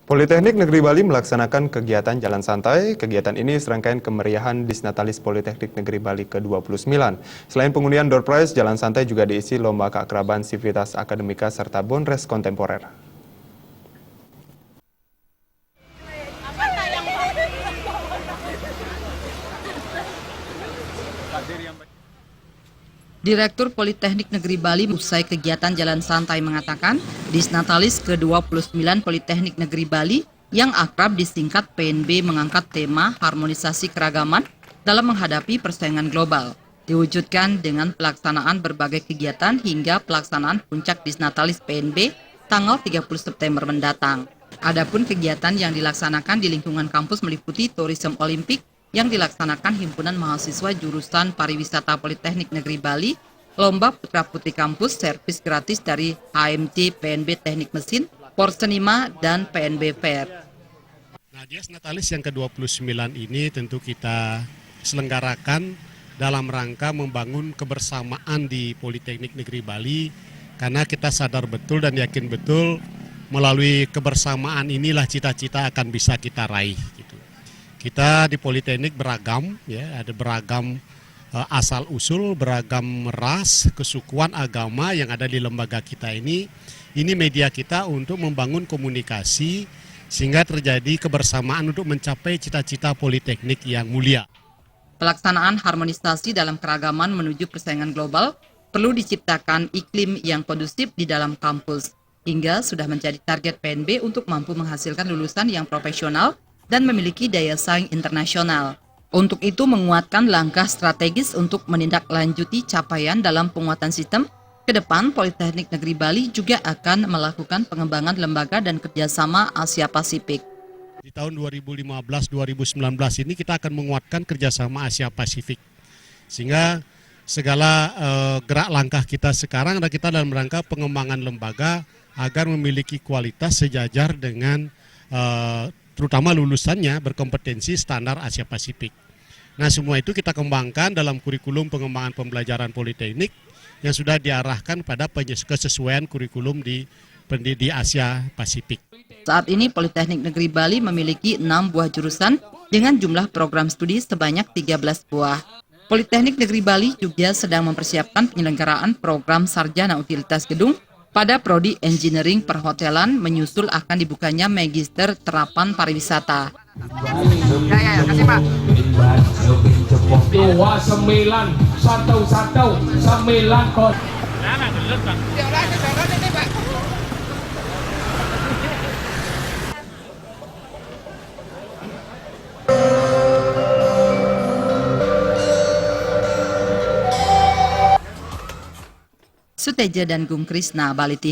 Politeknik Negeri Bali melaksanakan kegiatan Jalan Santai. Kegiatan ini serangkaian kemeriahan Disnatalis Politeknik Negeri Bali ke-29. Selain pengundian door prize, Jalan Santai juga diisi lomba keakraban Civitas Akademika serta bonres kontemporer. Direktur Politeknik Negeri Bali usai kegiatan Jalan Santai mengatakan, Disnatalis ke-29 Politeknik Negeri Bali yang akrab disingkat PNB mengangkat tema harmonisasi keragaman dalam menghadapi persaingan global. Diwujudkan dengan pelaksanaan berbagai kegiatan hingga pelaksanaan puncak Disnatalis PNB tanggal 30 September mendatang. Adapun kegiatan yang dilaksanakan di lingkungan kampus meliputi Tourism Olimpik yang dilaksanakan Himpunan Mahasiswa Jurusan Pariwisata Politeknik Negeri Bali, Lomba Putra Putri Kampus, servis gratis dari HMC PNB Teknik Mesin, Porsenima, dan PNB Fair. Nah, Disnatalis yang ke-29 ini tentu kita selenggarakan dalam rangka membangun kebersamaan di Politeknik Negeri Bali, karena kita sadar betul dan yakin betul melalui kebersamaan inilah cita-cita akan bisa kita raih. Gitu. Kita di Politeknik beragam, ya, ada beragam asal usul, beragam ras, kesukuan, agama yang ada di lembaga kita ini. Ini media kita untuk membangun komunikasi sehingga terjadi kebersamaan untuk mencapai cita-cita Politeknik yang mulia. Pelaksanaan harmonisasi dalam keragaman menuju persaingan global perlu diciptakan iklim yang kondusif di dalam kampus, hingga sudah menjadi target PNB untuk mampu menghasilkan lulusan yang profesional dan memiliki daya saing internasional. Untuk itu menguatkan langkah strategis untuk menindaklanjuti capaian dalam penguatan sistem. Ke depan, Politeknik Negeri Bali juga akan melakukan pengembangan lembaga dan kerjasama Asia Pasifik. Di tahun 2015-2019 ini kita akan menguatkan kerjasama Asia Pasifik. Sehingga segala gerak langkah kita sekarang adalah kita dalam rangka pengembangan lembaga agar memiliki kualitas sejajar dengan terutama lulusannya berkompetensi standar Asia Pasifik. Nah, semua itu kita kembangkan dalam kurikulum pengembangan pembelajaran politeknik yang sudah diarahkan pada kesesuaian kurikulum di Asia Pasifik. Saat ini Politeknik Negeri Bali memiliki 6 buah jurusan dengan jumlah program studi sebanyak 13 buah. Politeknik Negeri Bali juga sedang mempersiapkan penyelenggaraan program Sarjana Utilitas Gedung pada Prodi Engineering Perhotelan menyusul akan dibukanya Magister Terapan Pariwisata. Ya, kasih Pak. 29119 kod. Suteja dan Gung Krisna, Bali TV.